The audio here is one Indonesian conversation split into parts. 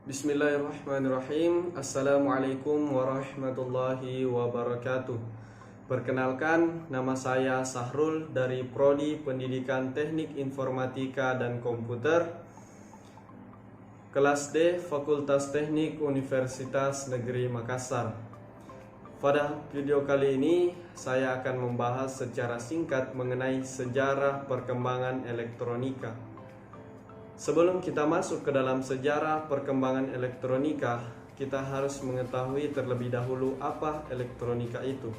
Bismillahirrahmanirrahim. Assalamualaikum warahmatullahi wabarakatuh. Perkenalkan, nama saya Sahrul dari Prodi Pendidikan Teknik Informatika dan Komputer, kelas D, Fakultas Teknik Universitas Negeri Makassar. Pada video kali ini, saya akan membahas secara singkat mengenai sejarah perkembangan elektronika. Sebelum kita masuk ke dalam sejarah perkembangan elektronika, kita harus mengetahui terlebih dahulu apa elektronika itu.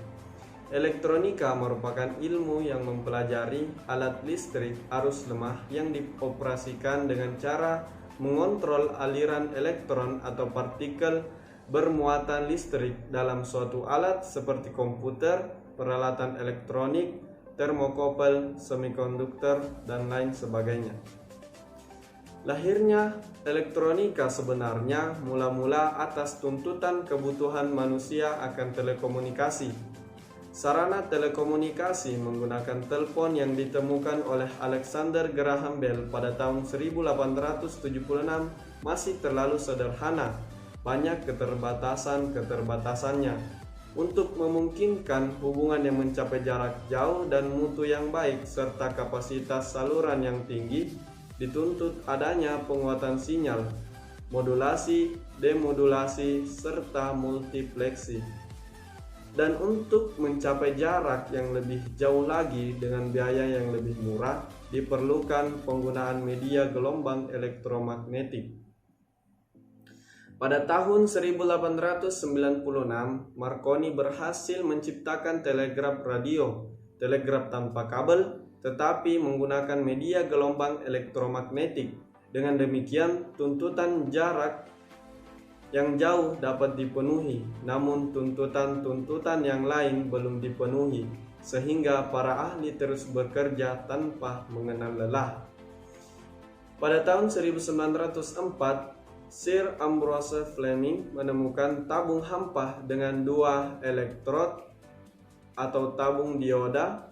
Elektronika merupakan ilmu yang mempelajari alat listrik arus lemah yang dioperasikan dengan cara mengontrol aliran elektron atau partikel bermuatan listrik dalam suatu alat seperti komputer, peralatan elektronik, termokouple, semikonduktor, dan lain sebagainya. Lahirnya elektronika sebenarnya mula-mula atas tuntutan kebutuhan manusia akan telekomunikasi. Sarana telekomunikasi menggunakan telepon yang ditemukan oleh Alexander Graham Bell pada tahun 1876 masih terlalu sederhana, banyak keterbatasannya. Untuk memungkinkan hubungan yang mencapai jarak jauh dan mutu yang baik serta kapasitas saluran yang tinggi, dituntut adanya penguatan sinyal, modulasi, demodulasi, serta multipleksi. Dan untuk mencapai jarak yang lebih jauh lagi dengan biaya yang lebih murah, diperlukan penggunaan media gelombang elektromagnetik. Pada tahun 1896, Marconi berhasil menciptakan telegraf radio, telegraf tanpa kabel, tetapi menggunakan media gelombang elektromagnetik. Dengan demikian, tuntutan jarak yang jauh dapat dipenuhi, namun tuntutan-tuntutan yang lain belum dipenuhi, sehingga para ahli terus bekerja tanpa mengenal lelah. Pada tahun 1904, Sir Ambrose Fleming menemukan tabung hampa dengan dua elektrod atau tabung dioda,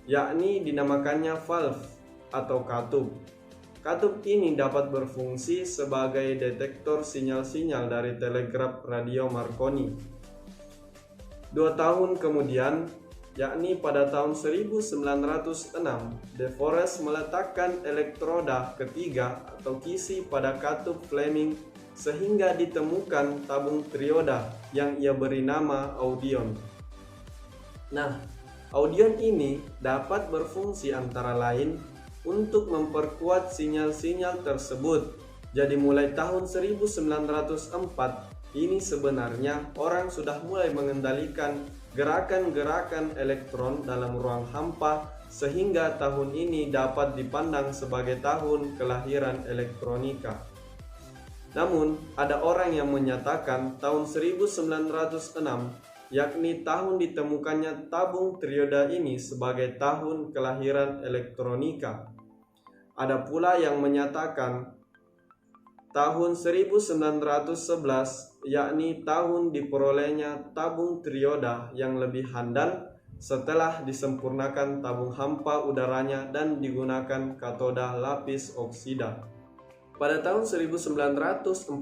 yakni dinamakannya valve atau katup. Katup ini dapat berfungsi sebagai detektor sinyal-sinyal dari telegraf radio Marconi. 2 tahun kemudian, yakni pada tahun 1906, De Forest meletakkan elektroda ketiga atau kisi pada katup Fleming sehingga ditemukan tabung trioda yang ia beri nama audion. Audion ini dapat berfungsi antara lain untuk memperkuat sinyal-sinyal tersebut. Jadi mulai tahun 1904 ini sebenarnya orang sudah mulai mengendalikan gerakan-gerakan elektron dalam ruang hampa, sehingga tahun ini dapat dipandang sebagai tahun kelahiran elektronika. Namun ada orang yang menyatakan tahun 1906, yakni tahun ditemukannya tabung trioda ini, sebagai tahun kelahiran elektronika. Ada pula yang menyatakan tahun 1911, yakni tahun diperolehnya tabung trioda yang lebih handal setelah disempurnakan tabung hampa udaranya dan digunakan katoda lapis oksida. Pada tahun 1948,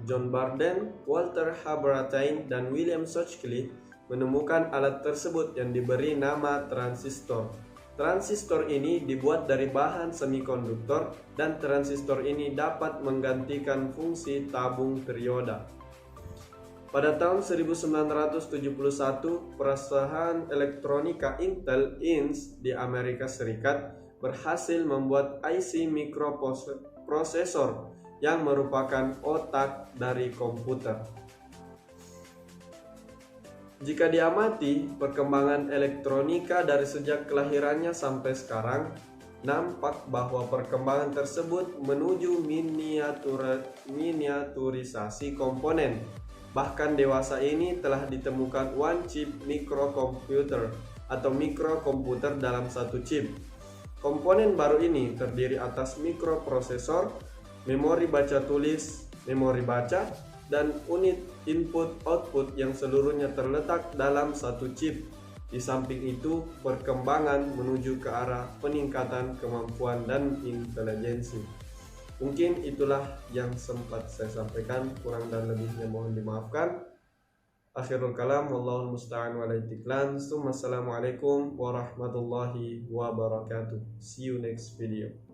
John Barden, Walter Habratain, dan William Shockley menemukan alat tersebut yang diberi nama transistor. Transistor ini dibuat dari bahan semikonduktor dan transistor ini dapat menggantikan fungsi tabung trioda. Pada tahun 1971, perusahaan elektronika Intel Inc. di Amerika Serikat berhasil membuat IC mikroprosesor yang merupakan otak dari komputer. Jika diamati perkembangan elektronika dari sejak kelahirannya sampai sekarang, nampak bahwa perkembangan tersebut menuju miniaturisasi komponen. Bahkan dewasa ini telah ditemukan one chip microcomputer atau mikrokomputer dalam satu chip. Komponen baru ini terdiri atas mikroprosesor, memori baca tulis, memori baca, dan unit input-output yang seluruhnya terletak dalam satu chip. Di samping itu, perkembangan menuju ke arah peningkatan kemampuan dan intelijensi. Mungkin itulah yang sempat saya sampaikan, kurang dan lebihnya mohon dimaafkan. Akhirul kalam, wallahul musta'an wa laitiklan. Assalamualaikum warahmatullahi wabarakatuh. See you next video.